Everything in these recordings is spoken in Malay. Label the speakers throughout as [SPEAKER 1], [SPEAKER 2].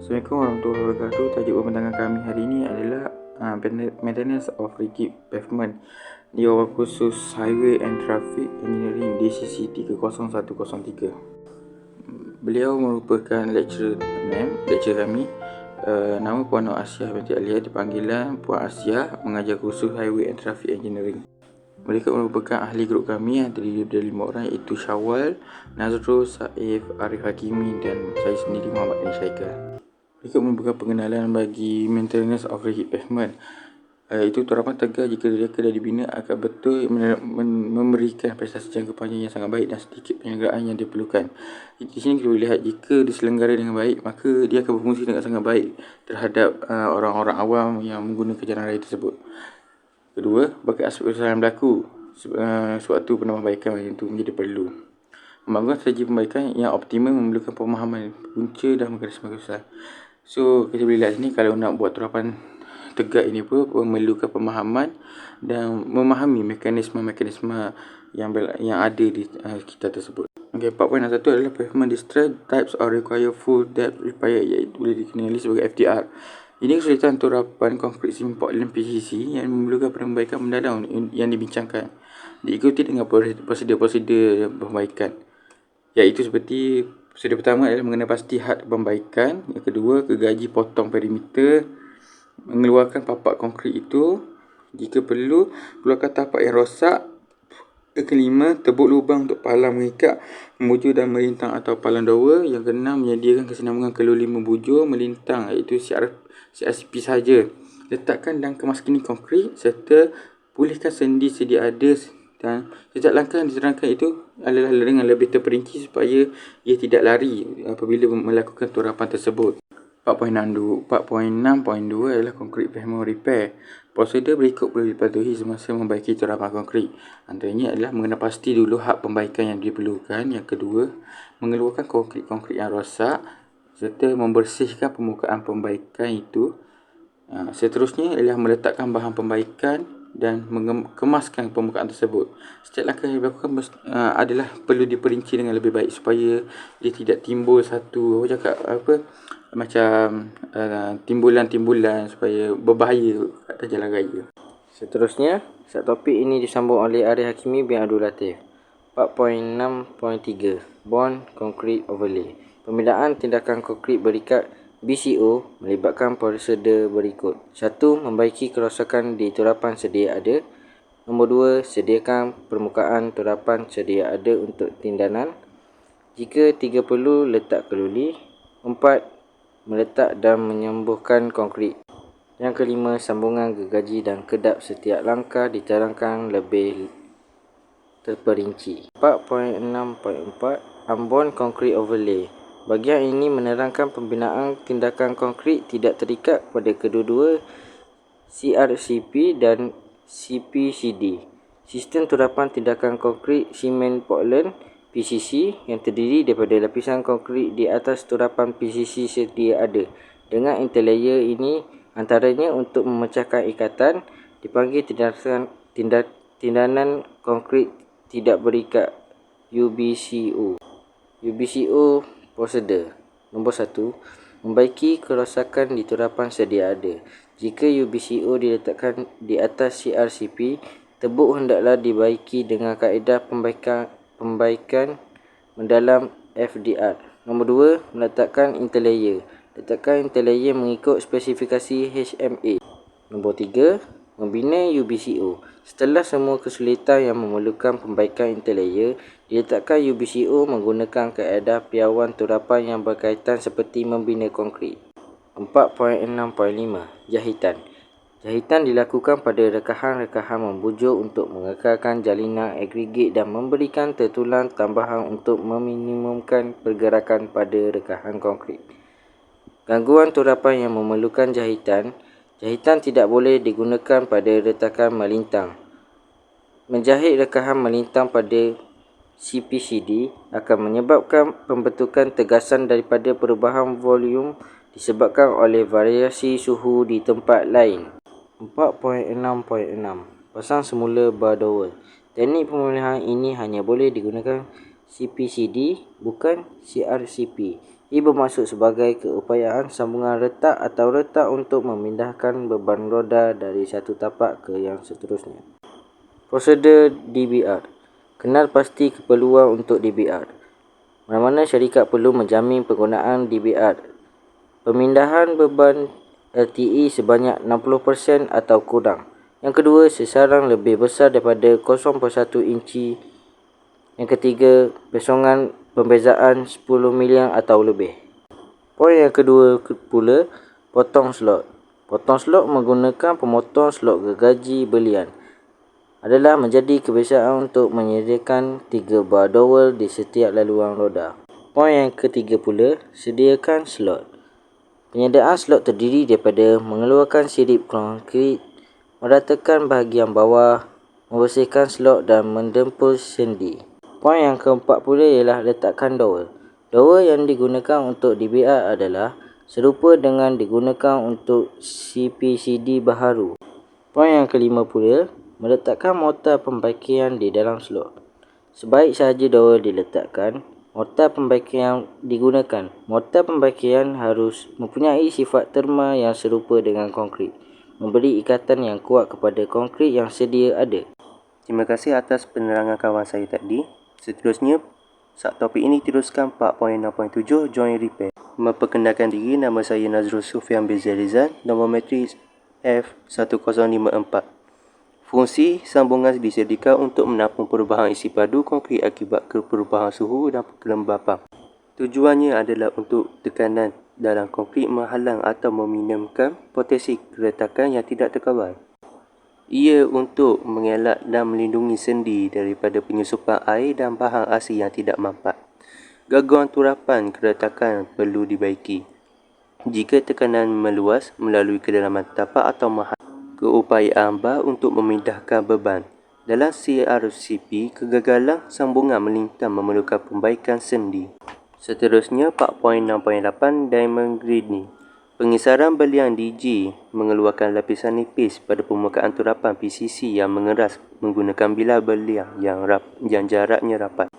[SPEAKER 1] Assalamualaikum warahmatullahi wabarakatuh. Tajuk pembentangan kami hari ini adalah Maintenance of Rigid Pavement di awal khusus Highway and Traffic Engineering DCC 30103. Beliau merupakan lecturer kami. Nama Puan Nur Asia binti Alia, dipanggilan Puan Asia, mengajar kursus Highway and Traffic Engineering. Mereka merupakan ahli grup kami yang terdiri dari 5 orang, iaitu Syawal, Nazrul, Saif, Arif Hakimi dan saya sendiri, Muhammad bin Syaikal. Berikut merupakan pengenalan bagi Maintenance of Rigid Pavement. Itu turapan tegar jika mereka dah dibina akan betul memberikan prestasi jangka panjang yang sangat baik dan sedikit penyelenggaraan yang diperlukan. Di sini kita boleh lihat jika diselenggara dengan baik, maka dia akan berfungsi dengan sangat baik terhadap orang-orang awam yang menggunakan jalan raya tersebut. Kedua, bagi aspek kesalahan berlaku suatu penambahbaikan itu menjadi perlu. Membangun strategi pembaikan yang optimal memerlukan pemahaman punca dan mekanisme kesalahan. So, kita boleh lihat sini, kalau nak buat turapan tegak ini pun memerlukan pemahaman dan memahami mekanisme-mekanisme yang ada di sekitar tersebut. Okay, 4.1 adalah pavement distress types or require full depth repair, iaitu boleh dikenali sebagai FDR. Ini kesulitan turapan konkrit sim Portland PCC yang memerlukan perbaikan mendalam yang dibincangkan. Diikuti dengan prosedur-prosedur perbaikan, iaitu seperti prosedur pertama adalah mengenai pasti had perbaikan. Yang kedua, gergaji potong perimeter, mengeluarkan papak konkrit itu. Jika perlu, keluarkan tapak yang rosak. Yang kelima, tebuk lubang untuk palang mengikat, membujur dan melintang atau palang dower. Yang keenam, menyediakan kesinambungan keluli membujur, melintang, iaitu CRCP sahaja. Letakkan dan kemas kini konkrit serta pulihkan sendi sedia ada, dan setiap langkah yang diterangkan itu adalah dengan lebih terperinci supaya ia tidak lari apabila melakukan turapan tersebut. 4.6.2 adalah concrete pavement repair. Prosedur berikut perlu dipatuhi semasa membaiki turapan konkrit. Antaranya adalah mengenal pasti dulu had pembaikan yang diperlukan. Yang kedua, mengeluarkan konkrit yang rosak serta membersihkan permukaan pembaikan itu. Seterusnya adalah meletakkan bahan pembaikan dan mengemaskan permukaan tersebut. Setiap langkah yang dilakukan adalah perlu diperinci dengan lebih baik supaya dia tidak timbul macam timbulan-timbulan supaya berbahaya atas jalan raya.
[SPEAKER 2] Seterusnya, subtopik ini disambung oleh Arif Hakimi bin Abdul Latif. 4.6.3 Bond Concrete Overlay. Pembinaan tindakan konkrit berikat BCO melibatkan prosedur berikut. 1. Membaiki kerosakan di turapan sedia ada. Nombor 2. Sediakan permukaan turapan sedia ada untuk tindanan. Jika 3 perlu, letak keluli. 4. Meletak dan menyembuhkan konkrit. Yang kelima, sambungan gergaji dan kedap setiap langkah diterangkan lebih terperinci. 4.6.4 Unbound Concrete Overlay. Bahagian ini menerangkan pembinaan tindakan konkrit tidak terikat pada kedua-dua CRCP dan CPCD. Sistem turapan tindakan konkrit simen Portland PCC yang terdiri daripada lapisan konkrit di atas turapan PCC sedia ada. Dengan interlayer ini antaranya untuk memecahkan ikatan dipanggil tindakan konkrit tidak berikat UBCO. UBCO prosedur. Nombor 1. Membaiki kerosakan di turapan sedia ada. Jika UBCO diletakkan di atas CRCP, tebuk hendaklah dibaiki dengan kaedah pembaikan mendalam FDR. Nombor 2. Meletakkan interlayer. Letakkan interlayer mengikut spesifikasi HMA. Nombor 3. Membina UBCO. Setelah semua kesulitan yang memerlukan pembaikan interlayer, diletakkan UBCO menggunakan kaedah piawai turapan yang berkaitan seperti membina konkrit. 4.6.5 Jahitan. Jahitan dilakukan pada rekahan-rekahan membujur untuk mengekalkan jalinan agregat dan memberikan tertulang tambahan untuk meminimumkan pergerakan pada rekahan konkrit. Gangguan turapan yang memerlukan jahitan. Jahitan tidak boleh digunakan pada retakan melintang. Menjahit rekahan melintang pada CPCD akan menyebabkan pembentukan tegasan daripada perubahan volume disebabkan oleh variasi suhu di tempat lain. 4.6.6 Pasang semula bar dowel. Teknik pemulihan ini hanya boleh digunakan CPCD, bukan CRCP. Ia bermaksud sebagai keupayaan sambungan retak atau retak untuk memindahkan beban roda dari satu tapak ke yang seterusnya. Prosedur DBR. Kenal pasti keperluan untuk DBR. Mana-mana syarikat perlu menjamin penggunaan DBR. Pemindahan beban LTE sebanyak 60% atau kurang. Yang kedua, sesarang lebih besar daripada 0.1 inci. Yang ketiga, pesongan pembezaan 10 miliang atau lebih. Poin yang kedua pula, potong slot. Potong slot menggunakan pemotong slot gergaji belian adalah menjadi kebiasaan untuk menyediakan 3 bar dowel di setiap laluan roda. Poin yang ketiga pula, sediakan slot. Penyediaan slot terdiri daripada mengeluarkan sirip konkrit, meratakan bahagian bawah, membersihkan slot dan mendempul sendi. Poin yang keempat pula ialah letakkan dowel. Dowel yang digunakan untuk DBR adalah serupa dengan digunakan untuk CPCD baharu. Poin yang kelima pula, meletakkan mortar pembaikian di dalam slot. Sebaik sahaja dowel diletakkan, mortar pembaikian digunakan. Mortar pembaikian harus mempunyai sifat terma yang serupa dengan konkrit, memberi ikatan yang kuat kepada konkrit yang sedia ada.
[SPEAKER 3] Terima kasih atas penerangan kawan saya tadi. Seterusnya, subtopik ini teruskan 4.6.7 Joint Repair. Memperkenalkan diri, nama saya Nazrul Sufian bin Zalizan, nombor matrik F1054. Fungsi sambungan disediakan untuk menampung perubahan isi padu konkrit akibat perubahan suhu dan kelembapan. Tujuannya adalah untuk tekanan dalam konkrit menghalang atau meminimumkan potensi keretakan yang tidak terkawal. Ia untuk mengelak dan melindungi sendi daripada penyusupan air dan bahan asing yang tidak mampat. Gangguan turapan keretakan perlu dibaiki jika tekanan meluas melalui kedalaman tapak atau menghalang keupayaan bar untuk memindahkan beban. Dalam CRCP, kegagalan sambungan melintang memerlukan pembaikan sendi. Seterusnya, 4.6.8 Diamond Grinding. Pengisaran belian DG mengeluarkan lapisan nipis pada permukaan turapan PCC yang mengeras menggunakan bilah belian yang jaraknya rapat.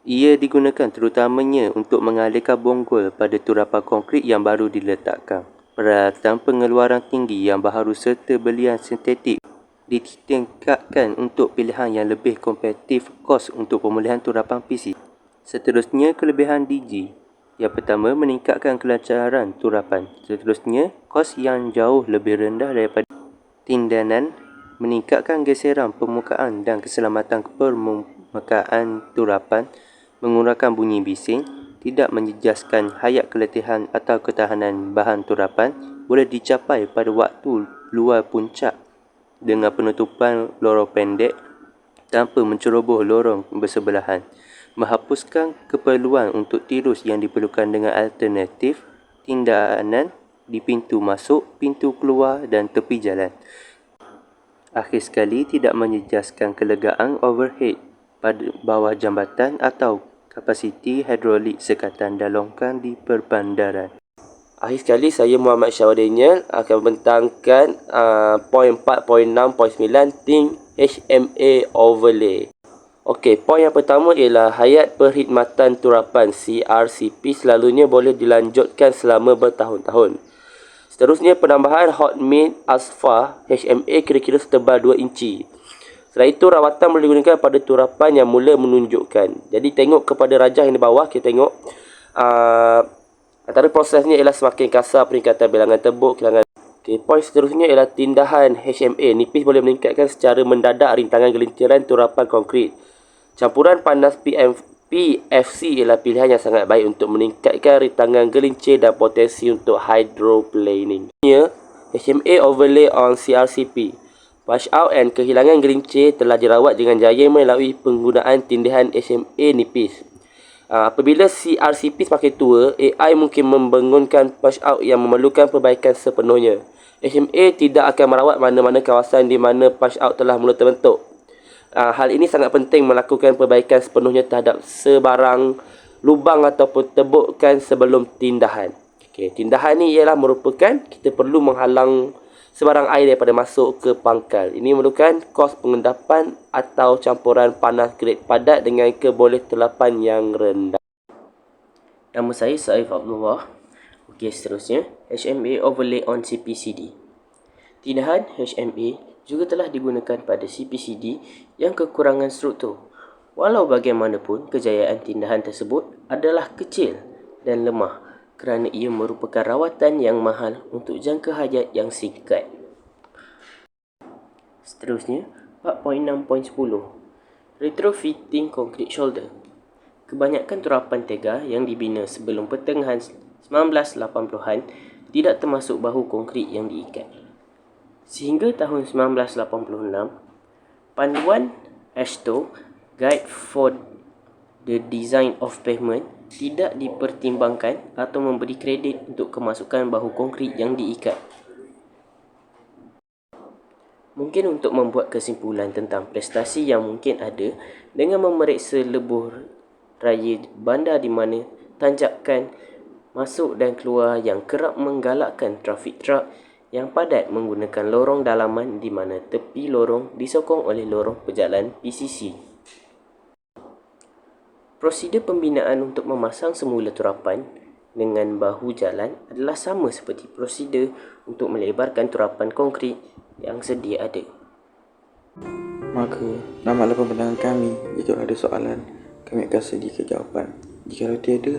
[SPEAKER 3] Ia digunakan terutamanya untuk mengalihkan bonggol pada turapan konkrit yang baru diletakkan. Peralatan pengeluaran tinggi yang baharu serta belian sintetik ditingkatkan untuk pilihan yang lebih kompetitif kos untuk pemulihan turapan PC. Seterusnya, kelebihan DG. Yang pertama, meningkatkan kelancaran turapan. Seterusnya, kos yang jauh lebih rendah daripada tindanan, meningkatkan geseran permukaan dan keselamatan permukaan turapan, mengurangkan bunyi bising, tidak menjejaskan hayat keletihan atau ketahanan bahan turapan, boleh dicapai pada waktu luar puncak dengan penutupan lorong pendek tanpa menceroboh lorong bersebelahan, menghapuskan keperluan untuk tirus yang diperlukan dengan alternatif tindakan di pintu masuk, pintu keluar dan tepi jalan. Akhir sekali, tidak menjejaskan kelegaan overhead pada bawah jambatan atau kapasiti hidrolik sekatan dan longkang di perbandaran.
[SPEAKER 4] Akhir sekali, saya Muhammad Syawal Daniel akan membentangkan poin 4.6.9 Think HMA Overlay. Okey, poin yang pertama ialah hayat perkhidmatan turapan CRCP selalunya boleh dilanjutkan selama bertahun-tahun. Seterusnya, penambahan hot melt asfar HMA kira-kira setebal 2 inci. Setelah itu, rawatan boleh digunakan pada turapan yang mula menunjukkan. Jadi, tengok kepada rajah yang di bawah, kita tengok antara prosesnya ialah semakin kasar peningkatan bilangan tebuk, bilangan. Okay, poin seterusnya ialah tindahan HMA. Nipis boleh meningkatkan secara mendadak rintangan gelinciran turapan konkrit. Campuran panas PFC ialah pilihan yang sangat baik untuk meningkatkan rintangan gelincir dan potensi untuk hydroplaning. HMA Overlay on CRCP. Wash out and kehilangan gelincir telah dirawat dengan jaya melalui penggunaan tindahan HMA nipis. Apabila CRCP semakin tua, AI mungkin membangunkan wash out yang memerlukan perbaikan sepenuhnya. HMA tidak akan merawat mana-mana kawasan di mana wash out telah mula terbentuk. Hal ini sangat penting melakukan perbaikan sepenuhnya terhadap sebarang lubang ataupun tebukan sebelum tindahan. Okay, tindahan ni ialah merupakan kita perlu menghalang sebarang air daripada masuk ke pangkal. Ini memerlukan kos pengendapan atau campuran panas grade padat dengan keboleh telapan yang rendah.
[SPEAKER 5] Nama saya Saif Abdullah. Okey, seterusnya, HMA Overlay on CPCD. Tindahan HMA juga telah digunakan pada CPCD yang kekurangan struktur. Walau bagaimanapun, kejayaan tindahan tersebut adalah kecil dan lemah kerana ia merupakan rawatan yang mahal untuk jangka hayat yang singkat. Seterusnya, 4.6.10 Retrofitting Concrete Shoulder. Kebanyakan turapan tega yang dibina sebelum pertengahan 1980-an tidak termasuk bahu konkrit yang diikat. Sehingga tahun 1986, panduan AASHTO Guide for the Design of Pavement tidak dipertimbangkan atau memberi kredit untuk kemasukan bahu konkrit yang diikat. Mungkin untuk membuat kesimpulan tentang prestasi yang mungkin ada dengan memeriksa lebuh raya bandar di mana tanjakan masuk dan keluar yang kerap menggalakkan trafik truk yang padat menggunakan lorong dalaman di mana tepi lorong disokong oleh lorong pejalan PCC. Prosedur pembinaan untuk memasang semula turapan dengan bahu jalan adalah sama seperti prosedur untuk melebarkan turapan konkrit yang sedia ada.
[SPEAKER 1] Maka, nampaklah pembentangan kami. Jika ada soalan, kami akan sediakan jawapan. Jika tiada,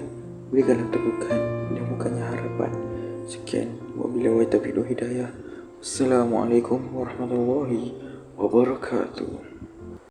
[SPEAKER 1] berikanlah tepukan dan bukannya harapan. Sekian, wabillahi taufiq wal hidayah. Wassalamualaikum warahmatullahi wabarakatuh.